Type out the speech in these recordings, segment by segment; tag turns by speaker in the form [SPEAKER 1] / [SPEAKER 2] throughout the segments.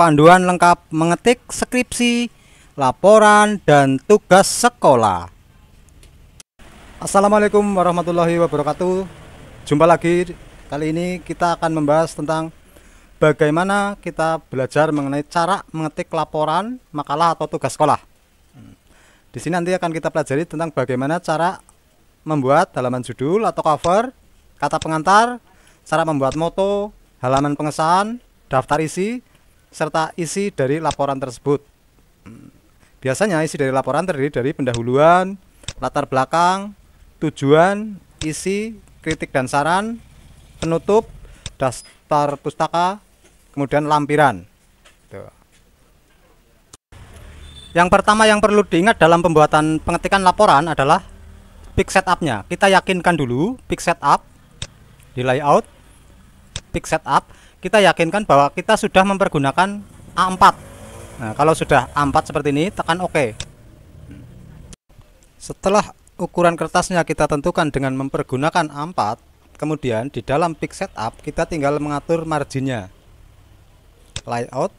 [SPEAKER 1] panduan lengkap mengetik skripsi, laporan, dan tugas sekolah. Assalamualaikum warahmatullahi wabarakatuh. Jumpa lagi. Kali ini kita akan membahas tentang bagaimana kita belajar mengenai cara mengetik laporan, makalah, atau tugas sekolah. Di sini nanti akan kita pelajari tentang bagaimana cara membuat halaman judul atau cover, kata pengantar, cara membuat moto, halaman pengesahan, daftar isi, serta isi dari laporan tersebut. Biasanya isi dari laporan terdiri dari pendahuluan, latar belakang, tujuan, isi, kritik dan saran, penutup, daftar pustaka, kemudian lampiran. Yang pertama yang perlu diingat dalam pembuatan pengetikan laporan adalah pick setup-nya. Kita yakinkan dulu pick setup di layout, pick setup. Kita yakinkan bahwa kita sudah mempergunakan A4. Nah, kalau sudah A4 seperti ini, tekan OK. Setelah ukuran kertasnya kita tentukan dengan mempergunakan A4, kemudian di dalam pick setup kita tinggal mengatur marginnya. Layout,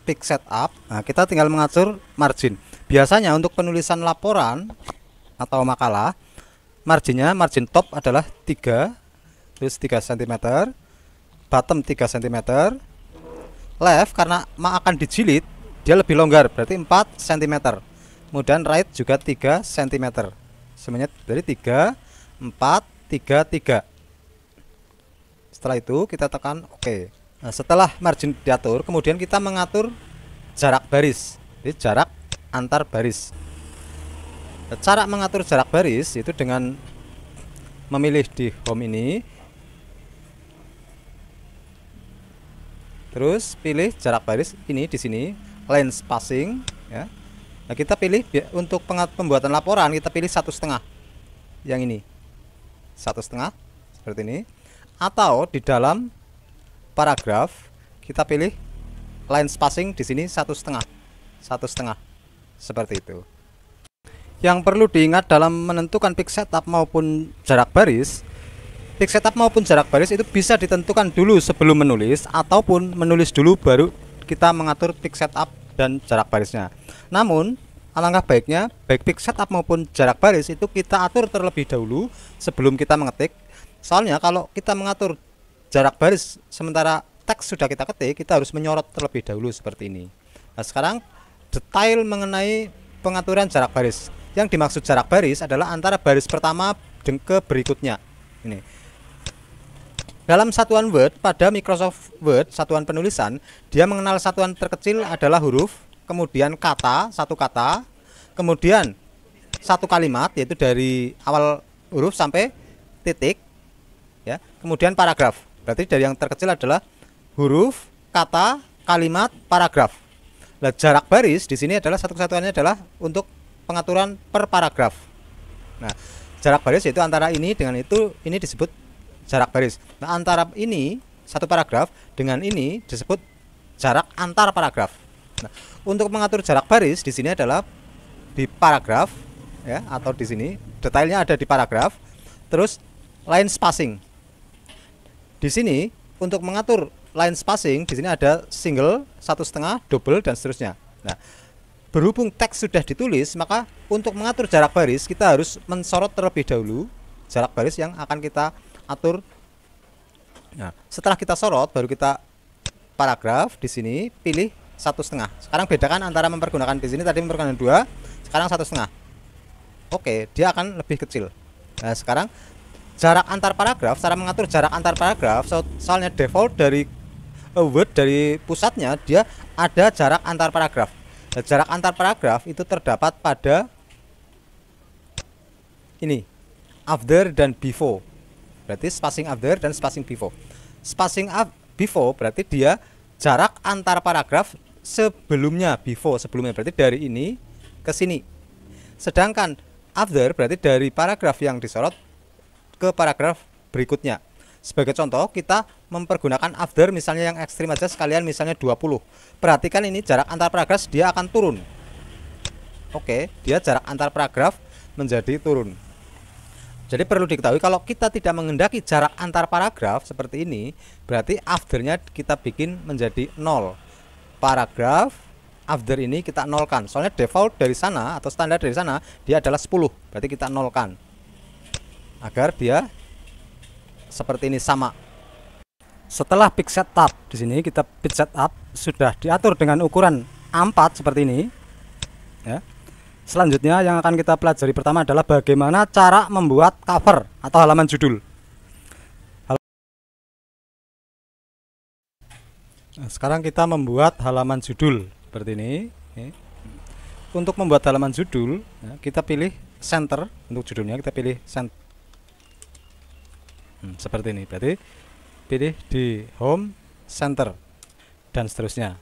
[SPEAKER 1] pick setup. Nah, kita tinggal mengatur margin. Biasanya untuk penulisan laporan atau makalah, margin top adalah 3, terus 3 cm, bottom 3 cm, left karena akan dijilid dia lebih longgar, berarti 4 cm, kemudian right juga 3 cm, semuanya dari 3, 4, 3, 3. Setelah itu kita tekan OK. Nah, setelah margin diatur, kemudian kita mengatur jarak baris, jadi jarak antar baris. Cara mengatur jarak baris itu dengan memilih di home ini, terus pilih jarak baris ini di sini, line spacing ya. Nah, kita pilih untuk pembuatan laporan kita pilih 1,5 yang ini, 1,5 seperti ini, atau di dalam paragraf kita pilih line spacing di sini 1,5 seperti itu. Yang perlu diingat dalam menentukan pick setup maupun jarak baris, pick setup maupun jarak baris itu bisa ditentukan dulu sebelum menulis, ataupun menulis dulu baru kita mengatur pick setup dan jarak barisnya. Namun alangkah baiknya baik pick setup maupun jarak baris itu kita atur terlebih dahulu sebelum kita mengetik. Soalnya kalau kita mengatur jarak baris sementara teks sudah kita ketik, kita harus menyorot terlebih dahulu seperti ini. Nah, sekarang detail mengenai pengaturan jarak baris. Yang dimaksud jarak baris adalah antara baris pertama ke berikutnya. Ini. Dalam satuan Word, pada Microsoft Word, satuan penulisan, dia mengenal satuan terkecil adalah huruf, kemudian kata, satu kata, kemudian satu kalimat, yaitu dari awal huruf sampai titik, ya. Kemudian paragraf. Berarti dari yang terkecil adalah huruf, kata, kalimat, paragraf. Nah, jarak baris di sini adalah satu-satuannya adalah untuk pengaturan per paragraf. Nah, jarak baris yaitu antara ini dengan itu, ini disebut jarak baris. Nah, antara ini satu paragraf dengan ini disebut jarak antar paragraf. Nah, untuk mengatur jarak baris di sini adalah di paragraf ya, atau di sini detailnya ada di paragraf. Terus line spacing. Di sini untuk mengatur line spacing di sini ada single, 1,5, double dan seterusnya. Nah, berhubung teks sudah ditulis, maka untuk mengatur jarak baris kita harus mensorot terlebih dahulu jarak baris yang akan kita atur. Nah, setelah kita sorot baru kita paragraf di sini pilih 1,5. Sekarang bedakan antara mempergunakan di sini tadi mempergunakan 2, sekarang 1,5. Oke, dia akan lebih kecil. Nah, sekarang jarak antar paragraf, cara mengatur jarak antar paragraf, soalnya default dari Word dari pusatnya dia ada jarak antar paragraf. Nah, jarak antar paragraf itu terdapat pada ini, after dan before. Berarti spacing after dan spacing before. Spacing before berarti dia jarak antar paragraf sebelumnya, sebelumnya berarti dari ini ke sini. Sedangkan after berarti dari paragraf yang disorot ke paragraf berikutnya. Sebagai contoh, kita mempergunakan after misalnya yang ekstrim aja sekalian, misalnya 20. Perhatikan ini jarak antar paragraf dia akan turun. Oke, dia jarak antar paragraf menjadi turun. Jadi perlu diketahui kalau kita tidak menghendaki jarak antar paragraf seperti ini, berarti afternya kita bikin menjadi 0. paragraf after ini kita nolkan, soalnya default dari sana atau standar dari sana dia adalah 10, berarti kita nolkan agar dia seperti ini sama. Setelah pick setup, di sini kita pick setup sudah diatur dengan ukuran A4 seperti ini ya. Selanjutnya yang akan kita pelajari pertama adalah bagaimana cara membuat cover atau halaman judul. Nah, sekarang kita membuat halaman judul seperti ini. Untuk membuat halaman judul, kita pilih center. Untuk judulnya kita pilih center. Seperti ini, berarti pilih di home, center, dan seterusnya.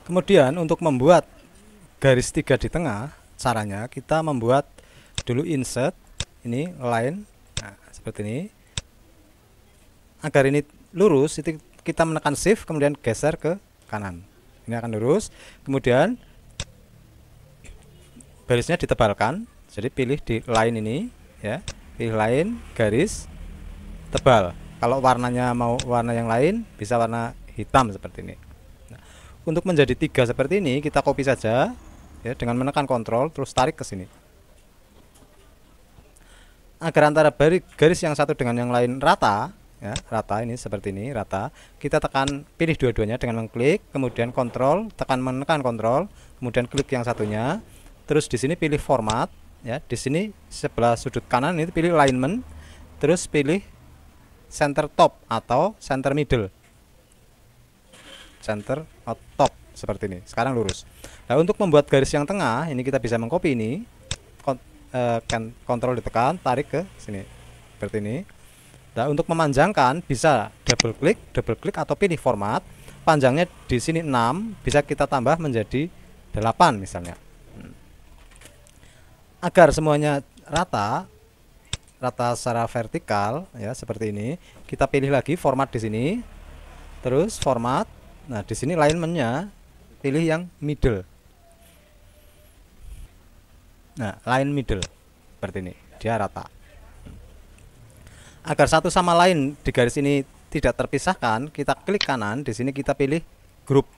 [SPEAKER 1] Kemudian untuk membuat garis 3 di tengah, caranya kita membuat dulu insert ini line, nah, seperti ini. Agar ini lurus, itu kita menekan shift kemudian geser ke kanan. Ini akan lurus. Kemudian garisnya ditebalkan. Jadi pilih di line ini ya, pilih line garis tebal. Kalau warnanya mau warna yang lain bisa warna hitam seperti ini. Nah, untuk menjadi 3 seperti ini kita copy saja ya dengan menekan Ctrl terus tarik ke sini. Agar antara garis yang satu dengan yang lain rata ya, rata ini seperti ini rata, kita tekan pilih dua-duanya dengan mengklik, kemudian Ctrl menekan Ctrl, kemudian klik yang satunya, terus di sini pilih format ya, di sini sebelah sudut kanan itu pilih alignment, terus pilih center top atau center middle, center top seperti ini. Sekarang lurus. Nah, untuk membuat garis yang tengah ini kita bisa mengcopy ini, Ctrl ditekan, tarik ke sini seperti ini. Nah, untuk memanjangkan bisa double klik atau pilih format. Panjangnya di sini 6, bisa kita tambah menjadi 8 misalnya. Agar semuanya rata secara vertikal ya seperti ini, kita pilih lagi format di sini. Terus format. Nah, di sini alignment-nya pilih yang middle. Nah, line middle seperti ini, dia rata. Agar satu sama lain di garis ini tidak terpisahkan, kita klik kanan, di sini kita pilih group.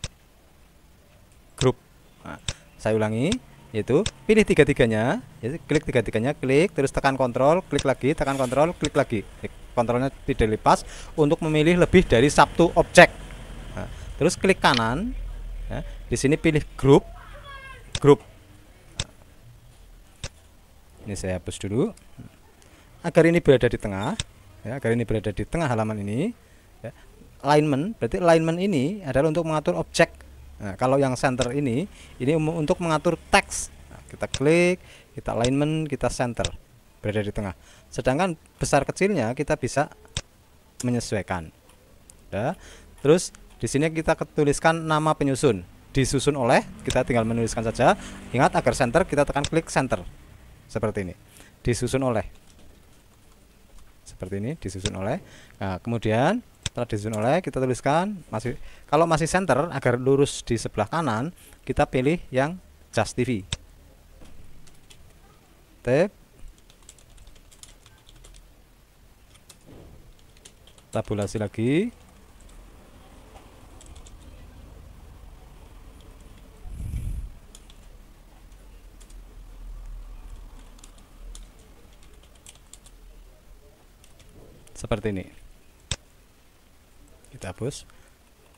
[SPEAKER 1] Nah, saya ulangi, yaitu pilih tiga-tiganya, klik tiga-tiganya, klik, terus tekan Ctrl, klik lagi, tekan Ctrl, klik lagi. Kontrolnya tidak lepas untuk memilih lebih dari satu objek. Nah, terus klik kanan, ya, di sini pilih group. Ini saya hapus dulu, agar ini berada di tengah. Ya, agar ini berada di tengah halaman ini ya. Alignment, berarti alignment ini adalah untuk mengatur objek. Nah, kalau yang center ini untuk mengatur teks. Nah, kita klik, kita alignment, kita center, berada di tengah. Sedangkan besar kecilnya kita bisa menyesuaikan ya. Terus di sini kita tuliskan nama penyusun, disusun oleh, kita tinggal menuliskan saja. Ingat agar center kita tekan klik center seperti ini, disusun oleh seperti ini, disusun oleh. Nah, kemudian setelah disusun oleh kita tuliskan kalau masih center agar lurus di sebelah kanan, kita pilih yang Just TV. Tab, tabulasi lagi. Seperti ini, kita hapus.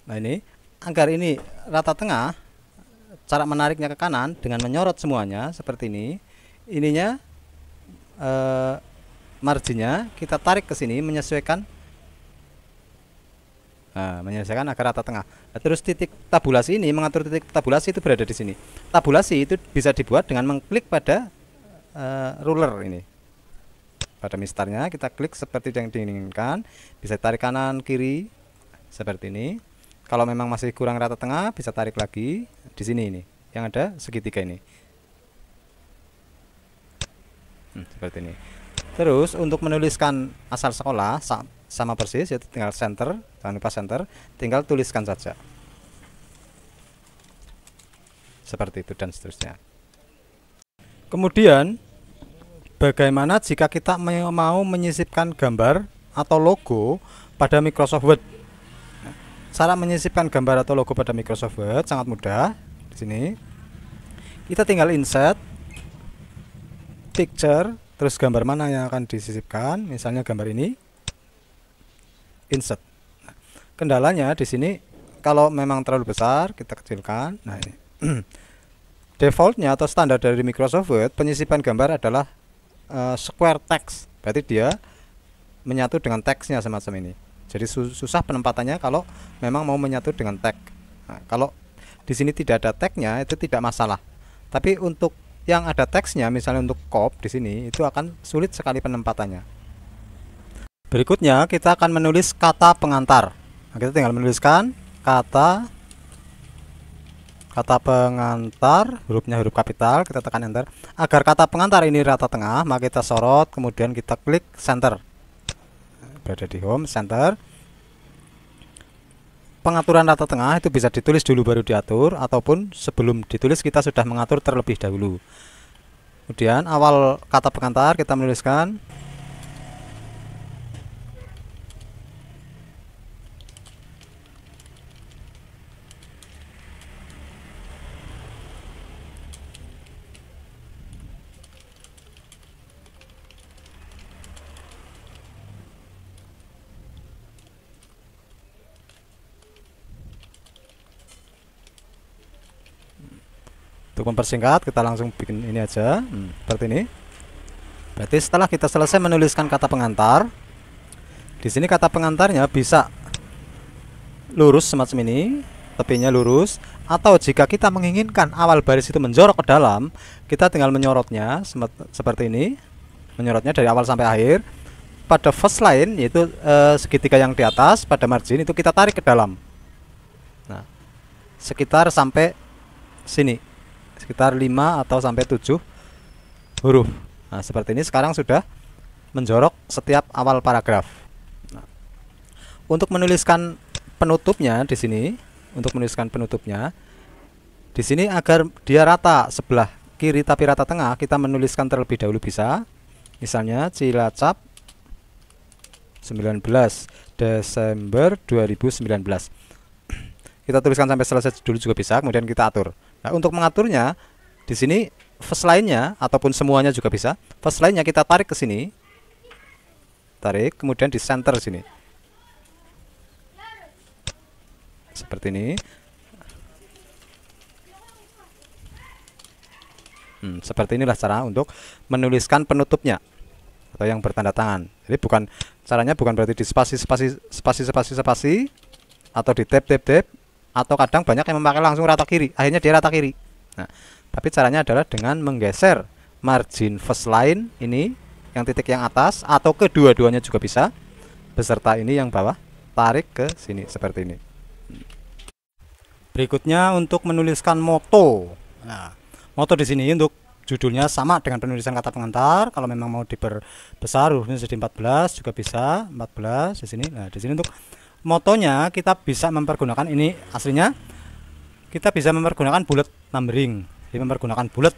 [SPEAKER 1] Nah, ini agar ini rata tengah, cara menariknya ke kanan dengan menyorot semuanya seperti ini. Ininya marginnya kita tarik ke sini, menyesuaikan. Nah, menyesuaikan agar rata tengah. Nah, terus titik tabulasi ini, mengatur titik tabulasi itu berada di sini. Tabulasi itu bisa dibuat dengan mengklik pada ruler ini. Pada mistarnya kita klik seperti yang diinginkan, bisa tarik kanan kiri seperti ini. Kalau memang masih kurang rata tengah, bisa tarik lagi di sini ini, yang ada segitiga ini. Seperti ini. Terus untuk menuliskan asal sekolah sama persis, yaitu tinggal center, jangan lupa center, tinggal tuliskan saja. Seperti itu dan seterusnya. Kemudian bagaimana jika kita mau menyisipkan gambar atau logo pada Microsoft Word? cara menyisipkan gambar atau logo pada Microsoft Word sangat mudah. Di sini kita tinggal insert picture, terus gambar mana yang akan disisipkan, misalnya gambar ini, insert. Nah, kendalanya di sini kalau memang terlalu besar kita kecilkan. Nah ini defaultnya atau standar dari Microsoft Word penyisipan gambar adalah square text, berarti dia menyatu dengan teksnya semacam ini. Jadi susah penempatannya kalau memang mau menyatu dengan teks. Nah, kalau di sini tidak ada teksnya itu tidak masalah. Tapi untuk yang ada teksnya, misalnya untuk cop di sini itu akan sulit sekali penempatannya. Berikutnya kita akan menulis kata pengantar. Nah, kita tinggal menuliskan kata pengantar, hurufnya huruf kapital, kita tekan enter. Agar kata pengantar ini rata tengah, maka kita sorot, kemudian kita klik center. Berada di home, center. Pengaturan rata tengah itu bisa ditulis dulu baru diatur, ataupun sebelum ditulis kita sudah mengatur terlebih dahulu. Kemudian awal kata pengantar kita menuliskan untuk mempersingkat kita langsung bikin ini aja, seperti ini. Berarti setelah kita selesai menuliskan kata pengantar, di sini kata pengantarnya bisa lurus semacam ini, tepinya lurus, atau jika kita menginginkan awal baris itu menjorok ke dalam, kita tinggal menyorotnya seperti ini, menyorotnya dari awal sampai akhir. Pada first line yaitu segitiga yang di atas pada margin itu kita tarik ke dalam. Nah, sekitar sampai sini, sekitar 5 atau sampai 7 huruf. Nah, seperti ini sekarang sudah menjorok setiap awal paragraf. Nah, untuk menuliskan penutupnya di sini, di sini agar dia rata sebelah kiri tapi rata tengah, kita menuliskan terlebih dahulu bisa. Misalnya Cilacap 19 Desember 2019. Kita tuliskan sampai selesai dulu juga bisa, kemudian kita atur. Nah, untuk mengaturnya di sini first line-nya ataupun semuanya juga bisa. First line-nya kita tarik ke sini. Tarik, kemudian di center sini. Seperti ini. Seperti inilah cara untuk menuliskan penutupnya atau yang bertanda tangan. Jadi caranya bukan berarti di spasi atau di tab, atau kadang banyak yang memakai langsung rata kiri, akhirnya dia rata kiri. Nah, tapi caranya adalah dengan menggeser margin first line ini, yang titik yang atas, atau kedua-duanya juga bisa, beserta ini yang bawah, tarik ke sini seperti ini. Berikutnya untuk menuliskan moto. Nah, moto di sini untuk judulnya sama dengan penulisan kata pengantar. Kalau memang mau diperbesar hurufnya jadi 14 juga bisa, 14 di sini. Nah, di sini untuk motonya kita bisa mempergunakan ini, aslinya kita bisa mempergunakan bullet numbering. Jadi mempergunakan bullet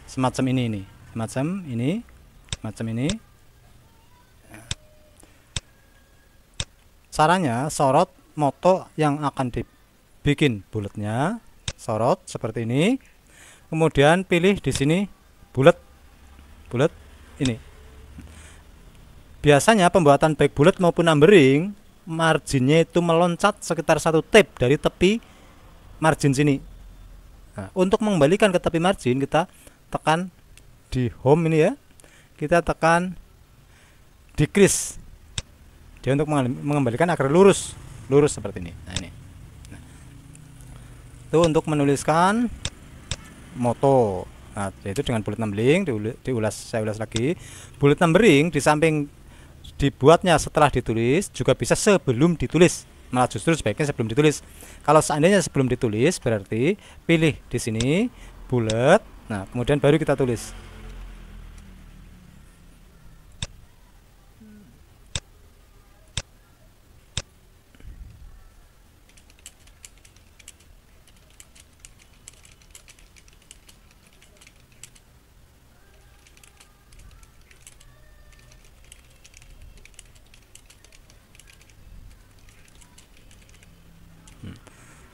[SPEAKER 1] semacam ini, semacam ini. Caranya sorot moto yang akan dibikin bulletnya, sorot seperti ini. Kemudian pilih di sini bullet ini. Biasanya pembuatan baik bullet maupun numbering, marginnya itu meloncat sekitar 1 tab dari tepi margin sini. Nah, untuk mengembalikan ke tepi margin kita tekan di home ini ya, kita tekan decrease dia untuk mengembalikan agar lurus seperti ini. Nah, ini itu untuk menuliskan moto. Nah, yaitu dengan bullet numbering saya ulas lagi. Bullet numbering di samping dibuatnya setelah ditulis juga bisa sebelum ditulis, malah justru sebaiknya sebelum ditulis. Kalau seandainya sebelum ditulis berarti pilih di sini bullet, nah kemudian baru kita tulis.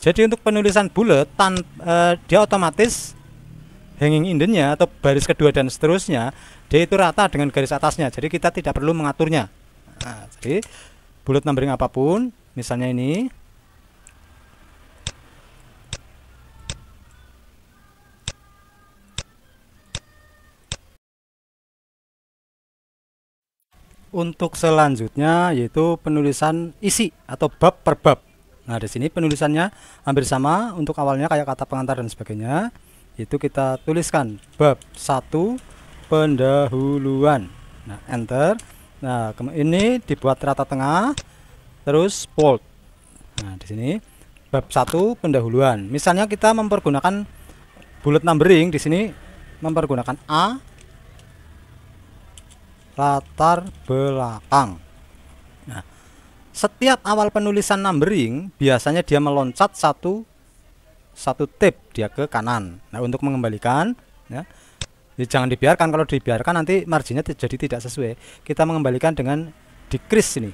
[SPEAKER 1] Jadi untuk penulisan bulat dia otomatis hanging indennya atau baris kedua dan seterusnya dia itu rata dengan garis atasnya. Jadi kita tidak perlu mengaturnya. Nah, jadi bullet numbering apapun, misalnya ini, untuk selanjutnya yaitu penulisan isi atau bab per bab. Nah, di sini penulisannya hampir sama untuk awalnya kayak kata pengantar dan sebagainya. Itu kita tuliskan bab 1 pendahuluan. Nah, enter. Nah, ini dibuat rata tengah terus bold. Nah, di sini bab 1 pendahuluan. Misalnya kita mempergunakan bullet numbering di sini mempergunakan A latar belakang. Nah, setiap awal penulisan numbering biasanya dia meloncat satu tab dia ke kanan. Nah, untuk mengembalikan ya, jangan dibiarkan, kalau dibiarkan nanti marginnya jadi tidak sesuai. Kita mengembalikan dengan decrease ini.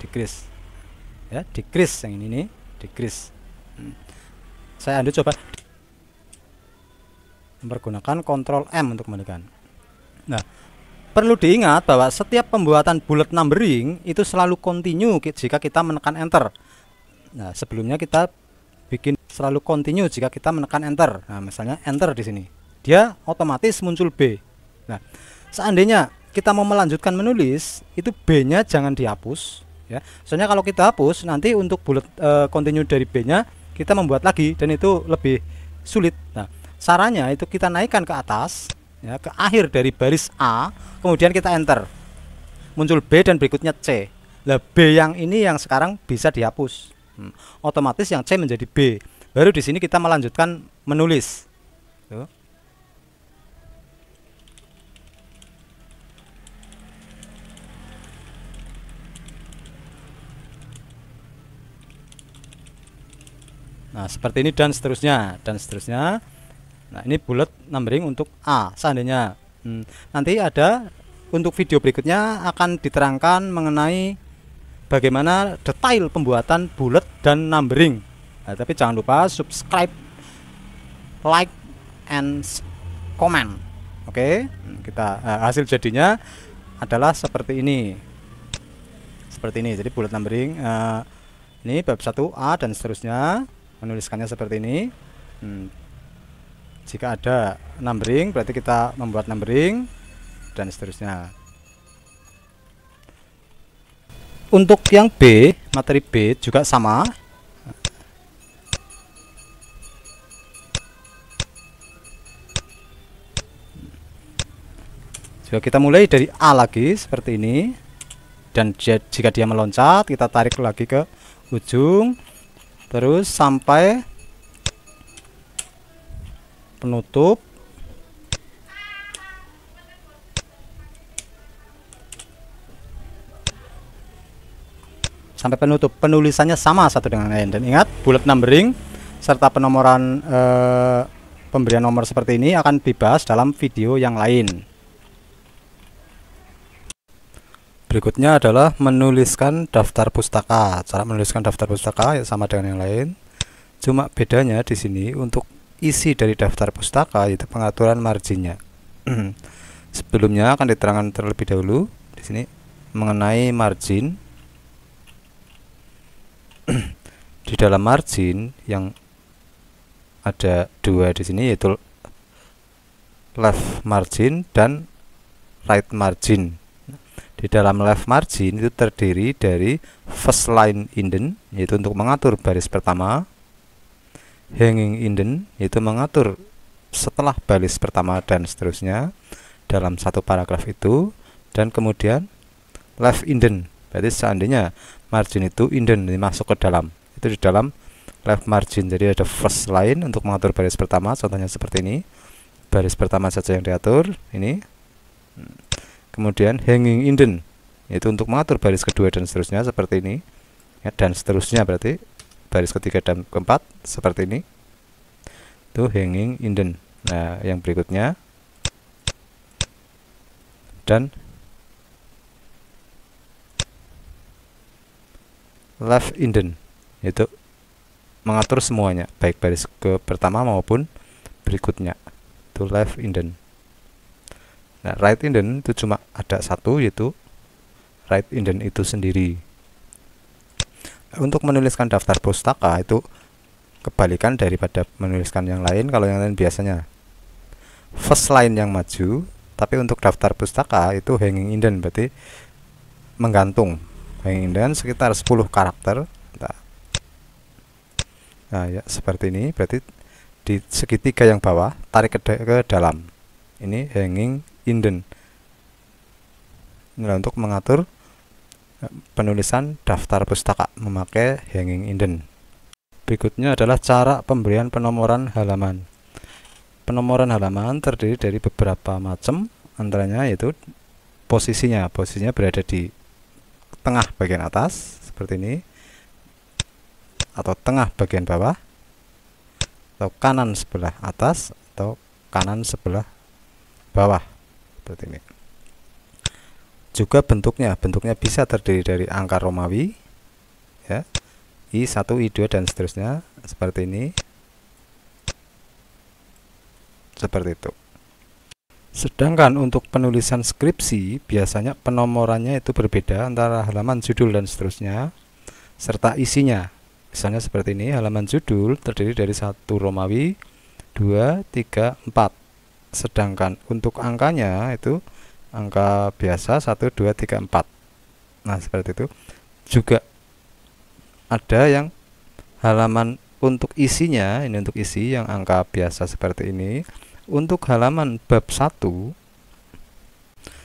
[SPEAKER 1] Decrease. Ya, decrease yang ini nih, decrease. Saya undo coba mempergunakan Ctrl M untuk kembalikan. Nah, perlu diingat bahwa setiap pembuatan bullet numbering itu selalu continue jika kita menekan enter. Nah, sebelumnya kita bikin selalu continue jika kita menekan enter. Nah, misalnya enter di sini, dia otomatis muncul B. Nah, seandainya kita mau melanjutkan menulis, itu B-nya jangan dihapus ya. Soalnya kalau kita hapus nanti untuk bullet continue dari B-nya kita membuat lagi dan itu lebih sulit. Nah, sarannya itu kita naikkan ke atas ya, ke akhir dari baris A, kemudian kita enter, muncul B dan berikutnya C. Nah, B yang ini yang sekarang bisa dihapus, otomatis yang C menjadi B. Baru di sini kita melanjutkan menulis. Tuh. Nah, seperti ini dan seterusnya dan seterusnya. Nah, ini bullet numbering untuk A. Seandainya nanti ada untuk video berikutnya akan diterangkan mengenai bagaimana detail pembuatan bullet dan numbering. Nah, tapi jangan lupa subscribe, like, and comment. Oke, kita hasil jadinya adalah seperti ini. Seperti ini. Jadi bullet numbering ini bab 1A dan seterusnya, menuliskannya seperti ini. Jika ada numbering berarti kita membuat numbering dan seterusnya. Untuk yang B, materi B juga sama. Juga kita mulai dari A lagi seperti ini. Dan jika dia meloncat kita tarik lagi ke ujung terus sampai penutup. Sampai penutup, penulisannya sama satu dengan lain. Dan ingat, bullet numbering serta penomoran pemberian nomor seperti ini akan dibahas dalam video yang lain. Berikutnya adalah menuliskan daftar pustaka. Cara menuliskan daftar pustaka ya sama dengan yang lain. Cuma bedanya di sini untuk isi dari daftar pustaka yaitu pengaturan marginnya. Sebelumnya akan diterangkan terlebih dahulu di sini mengenai margin. Di dalam margin yang ada dua di sini yaitu left margin dan right margin. Di dalam left margin itu terdiri dari first line indent yaitu untuk mengatur baris pertama, hanging indent yaitu mengatur setelah baris pertama dan seterusnya dalam satu paragraf itu, dan kemudian left indent berarti seandainya margin itu indent masuk ke dalam, itu di dalam left margin. Jadi ada first line untuk mengatur baris pertama, contohnya seperti ini, baris pertama saja yang diatur ini. Kemudian hanging indent yaitu untuk mengatur baris kedua dan seterusnya seperti ini ya, dan seterusnya berarti baris ketiga dan keempat seperti ini, itu hanging indent. Nah, yang berikutnya dan left indent yaitu mengatur semuanya, baik baris ke pertama maupun berikutnya. Itu left indent. Nah, right indent itu cuma ada satu, yaitu right indent itu sendiri. Untuk menuliskan daftar pustaka itu kebalikan daripada menuliskan yang lain. Kalau yang lain biasanya first line yang maju, tapi untuk daftar pustaka itu hanging indent, berarti menggantung. Hanging indent sekitar 10 karakter. Nah ya, seperti ini, berarti di segitiga yang bawah tarik ke dalam. Ini hanging indent. Nah, untuk mengatur penulisan daftar pustaka memakai hanging indent. Berikutnya adalah cara pemberian penomoran halaman. Penomoran halaman terdiri dari beberapa macam, antaranya yaitu posisinya. Posisinya berada di tengah bagian atas seperti ini, atau tengah bagian bawah, atau kanan sebelah atas, atau kanan sebelah bawah seperti ini. Juga bentuknya bisa terdiri dari angka Romawi, ya, I1, I2 dan seterusnya, seperti ini. Seperti itu. Sedangkan untuk penulisan skripsi biasanya penomorannya itu berbeda antara halaman judul dan seterusnya serta isinya. Misalnya seperti ini, halaman judul terdiri dari 1 Romawi, 2, 3, 4. Sedangkan untuk angkanya itu angka biasa 1, 2, 3, 4. Nah, seperti itu. Juga ada yang halaman untuk isinya, ini untuk isi yang angka biasa seperti ini. Untuk halaman bab 1,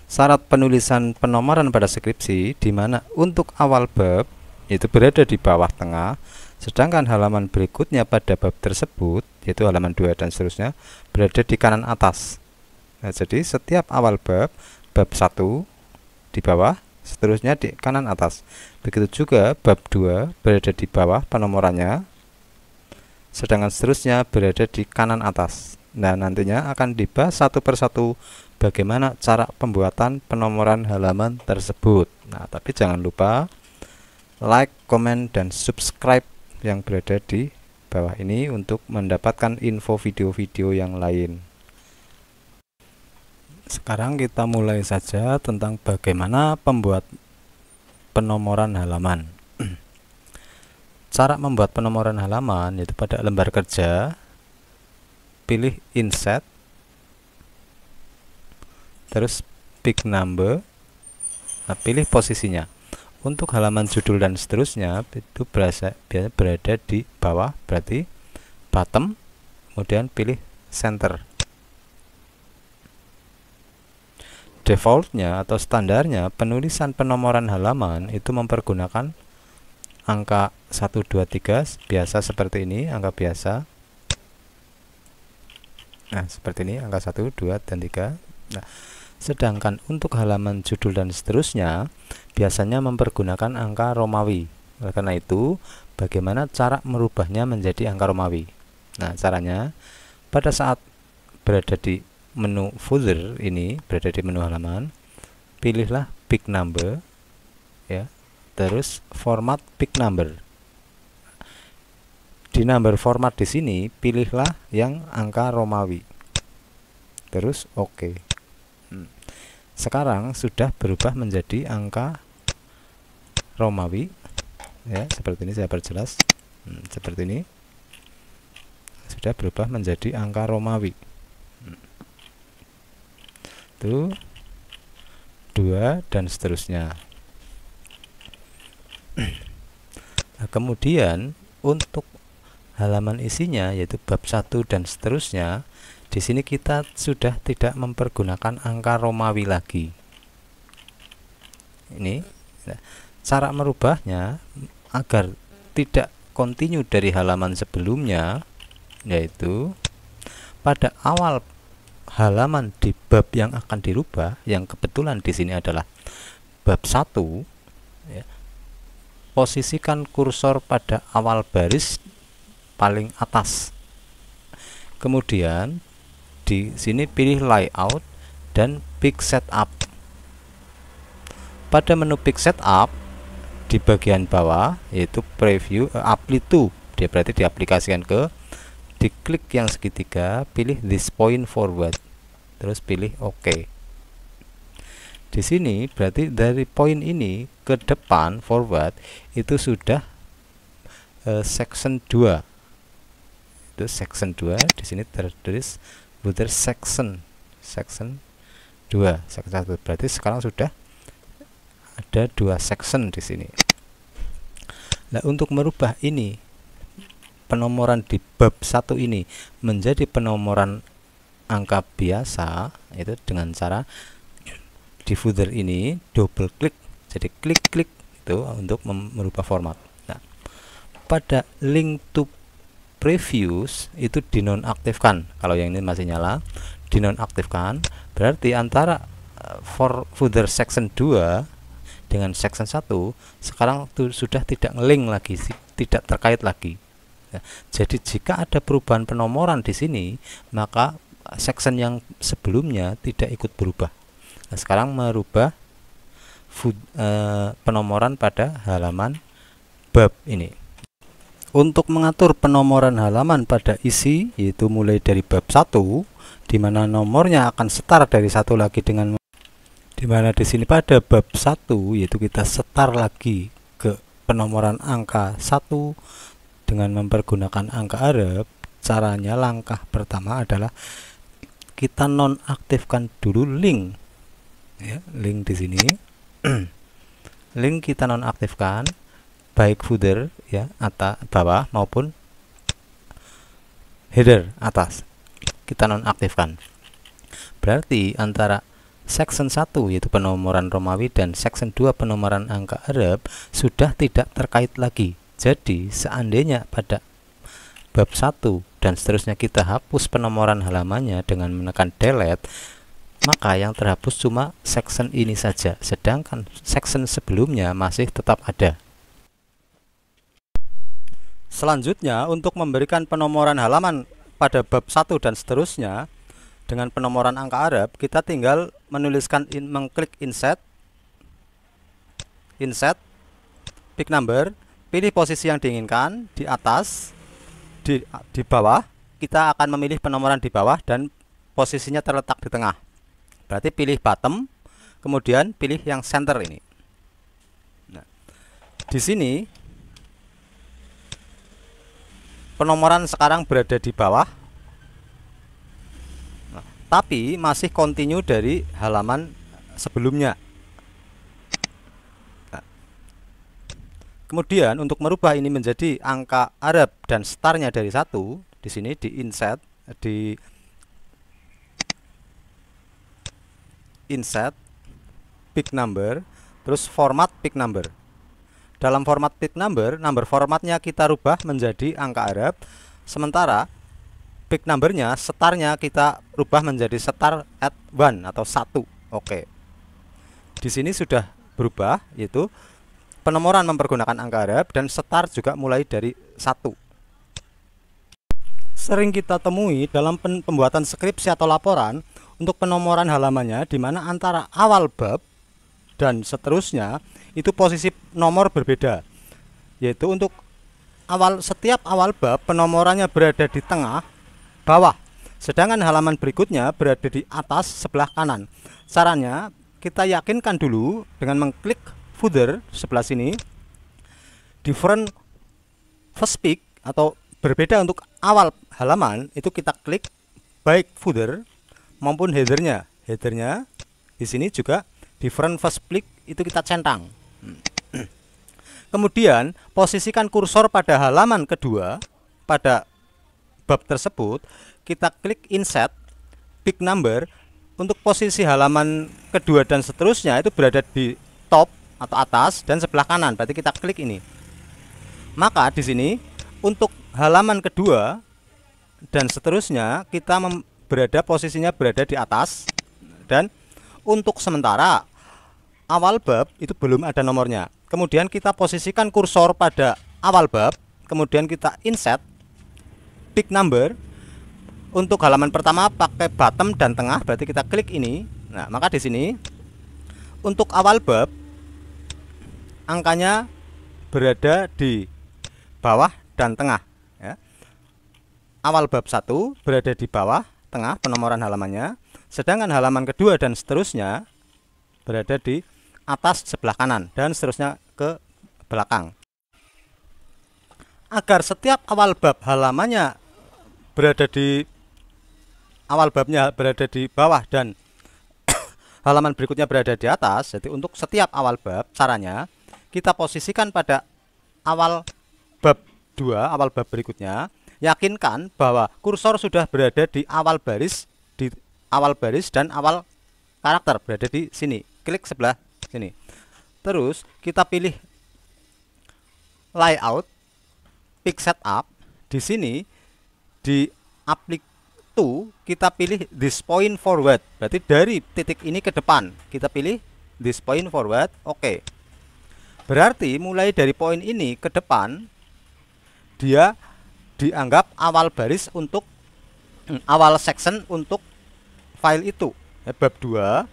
[SPEAKER 1] syarat penulisan penomoran pada skripsi di mana untuk awal bab itu berada di bawah tengah, sedangkan halaman berikutnya pada bab tersebut, yaitu halaman 2 dan seterusnya, berada di kanan atas. Nah, jadi setiap awal bab 1 di bawah, seterusnya di kanan atas. Begitu juga bab 2 berada di bawah penomorannya, sedangkan seterusnya berada di kanan atas. Nah, nantinya akan dibahas satu persatu bagaimana cara pembuatan penomoran halaman tersebut. Nah, tapi jangan lupa like, komen, dan subscribe yang berada di bawah ini untuk mendapatkan info video-video yang lain. Sekarang kita mulai saja tentang bagaimana pembuat penomoran halaman. Cara membuat penomoran halaman yaitu pada lembar kerja, pilih insert, terus pick number, nah, pilih posisinya. Untuk halaman judul dan seterusnya itu biasanya berada di bawah, berarti bottom, kemudian pilih center. Defaultnya atau standarnya penulisan penomoran halaman itu mempergunakan angka 1, 2, 3 biasa seperti ini, angka biasa. Nah, seperti ini, angka 1, 2, dan 3. Nah, sedangkan untuk halaman judul dan seterusnya biasanya mempergunakan angka Romawi. Oleh karena itu, bagaimana cara merubahnya menjadi angka Romawi? Nah, caranya pada saat berada di menu footer ini, berada di menu halaman, pilihlah pick number, ya, terus format pick number. Di number format di sini pilihlah yang angka Romawi, terus oke. Sekarang sudah berubah menjadi angka Romawi, ya, seperti ini. Saya perjelas, seperti ini sudah berubah menjadi angka Romawi. Itu 2 dan seterusnya. Nah, kemudian untuk halaman isinya yaitu bab 1 dan seterusnya, di sini kita sudah tidak mempergunakan angka Romawi lagi. Ini nah, cara merubahnya agar tidak kontinu dari halaman sebelumnya, yaitu pada awal halaman di bab yang akan dirubah, yang kebetulan di sini adalah bab 1, ya, posisikan kursor pada awal baris paling atas. Kemudian di sini pilih layout dan pick setup. Pada menu pick setup di bagian bawah yaitu preview apply to dia berarti diaplikasikan ke, diklik yang segitiga, pilih this point forward, terus pilih OK. Di sini berarti dari poin ini ke depan forward itu sudah section 2. Itu section 2, di sini tertulis footer section 2, section 1. Berarti sekarang sudah ada 2 section di sini. Nah, untuk merubah ini penomoran di bab 1 ini menjadi penomoran angka biasa, itu dengan cara di footer ini double klik, jadi klik itu untuk merubah format. Nah, pada link to previous itu dinonaktifkan. Kalau yang ini masih nyala, dinonaktifkan, berarti antara footer section 2 dengan section 1 sekarang itu sudah tidak ngelink lagi, tidak terkait lagi. Nah, jadi jika ada perubahan penomoran di sini, maka section yang sebelumnya tidak ikut berubah. Nah, sekarang merubah penomoran pada halaman bab ini. Untuk mengatur penomoran halaman pada isi, yaitu mulai dari bab 1, di mana nomornya akan setar dari satu lagi dengan, dimana di sini pada bab 1 yaitu kita setar lagi ke penomoran angka 1 dengan mempergunakan angka Arab. Caranya, langkah pertama adalah kita nonaktifkan dulu link, ya, link di sini. Link kita nonaktifkan, baik footer ya atas bawah maupun header atas kita nonaktifkan. Berarti antara section 1 yaitu penomoran Romawi dan section 2 penomoran angka Arab sudah tidak terkait lagi. Jadi seandainya pada bab 1 dan seterusnya kita hapus penomoran halamannya dengan menekan delete, maka yang terhapus cuma section ini saja, sedangkan section sebelumnya masih tetap ada. Selanjutnya, untuk memberikan penomoran halaman pada bab 1 dan seterusnya dengan penomoran angka Arab, kita tinggal menuliskan mengklik insert pick number, pilih posisi yang diinginkan di atas, di bawah kita akan memilih penomoran di bawah dan posisinya terletak di tengah. Berarti pilih bottom, kemudian pilih yang center ini. Nah, di sini penomoran sekarang berada di bawah, tapi masih continue dari halaman sebelumnya. Nah, kemudian untuk merubah ini menjadi angka Arab dan startnya dari 1, di sini di insert pick number, terus format pick number. Dalam format pick number formatnya kita rubah menjadi angka Arab, sementara pick numbernya, startnya kita rubah menjadi start at 1 atau 1. Oke. Di sini sudah berubah, yaitu penomoran mempergunakan angka Arab dan start juga mulai dari 1. Sering kita temui dalam pembuatan skripsi atau laporan untuk penomoran halamannya, di mana antara awal bab dan seterusnya itu posisi nomor berbeda, yaitu untuk setiap awal bab penomorannya berada di tengah bawah, sedangkan halaman berikutnya berada di atas sebelah kanan. Caranya, kita yakinkan dulu dengan mengklik footer sebelah sini, different first pick atau berbeda untuk awal halaman, itu kita klik baik footer maupun headernya. Headernya di sini juga different first pick, itu kita centang. Kemudian posisikan kursor pada halaman kedua pada bab tersebut, kita klik insert pick number. Untuk posisi halaman kedua dan seterusnya itu berada di top atau atas dan sebelah kanan, berarti kita klik ini. Maka di sini untuk halaman kedua dan seterusnya kita posisinya berada di atas, dan untuk sementara awal bab itu belum ada nomornya. Kemudian kita posisikan kursor pada awal bab, kemudian kita insert pick number. Untuk halaman pertama pakai bottom dan tengah, berarti kita klik ini. Nah, maka di sini untuk awal bab angkanya berada di bawah dan tengah ya. Awal bab 1 berada di bawah tengah penomoran halamannya, sedangkan halaman kedua dan seterusnya berada di atas sebelah kanan dan seterusnya ke belakang. Agar setiap awal bab halamannya berada di awal babnya berada di bawah dan halaman berikutnya berada di atas, jadi untuk setiap awal bab caranya kita posisikan pada awal bab 2, awal bab berikutnya. Yakinkan bahwa kursor sudah berada di awal baris dan awal karakter berada di sini. Klik sebelah sini. Terus kita pilih layout, pick setup. Di sini di apply to kita pilih this point forward. Berarti dari titik ini ke depan. Kita pilih this point forward. Oke. Berarti mulai dari poin ini ke depan dia dianggap awal baris untuk awal section untuk file itu bab 2.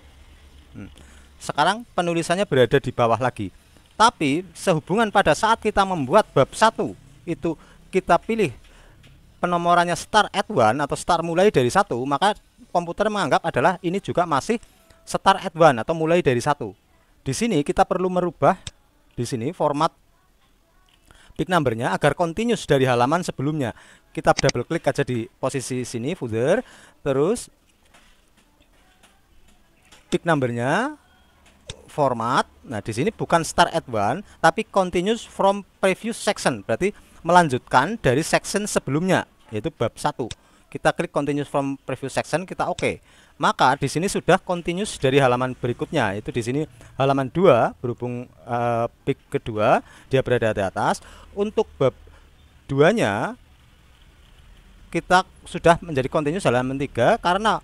[SPEAKER 1] Sekarang penulisannya berada di bawah lagi, tapi sehubungan pada saat kita membuat bab 1 itu kita pilih penomorannya start at 1 atau start mulai dari 1, maka komputer menganggap adalah ini juga masih start at 1 atau mulai dari 1. Di sini kita perlu merubah di sini format big numbernya agar continuous dari halaman sebelumnya. Kita double klik aja di posisi sini footer, terus big numbernya format. Nah di sini bukan start at 1 tapi continuous from previous section, berarti melanjutkan dari section sebelumnya yaitu bab 1. Kita klik continuous from previous section, kita oke. Maka di sini sudah continuous dari halaman berikutnya, itu di sini halaman 2 berhubung big kedua dia berada di atas. Untuk bab 2-nya kita sudah menjadi continuous halaman 3 karena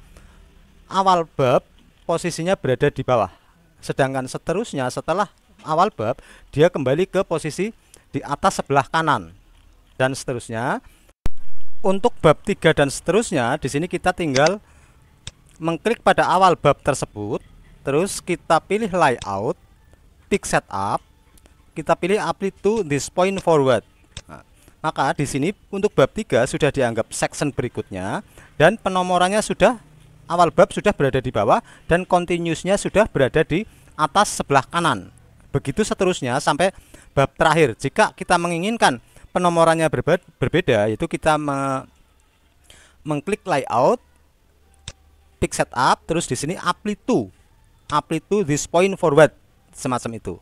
[SPEAKER 1] awal bab posisinya berada di bawah. Sedangkan seterusnya setelah awal bab dia kembali ke posisi di atas sebelah kanan dan seterusnya. Untuk bab 3 dan seterusnya di sini kita tinggal mengklik pada awal bab tersebut, terus kita pilih layout, pick setup, kita pilih apply to this point forward. Nah, maka di sini untuk bab 3 sudah dianggap section berikutnya dan penomorannya sudah awal bab sudah berada di bawah dan continuousnya sudah berada di atas sebelah kanan. Begitu seterusnya sampai bab terakhir. Jika kita menginginkan penomorannya berbeda, yaitu kita mengklik layout, pick setup, terus di sini apply to this point forward, semacam itu.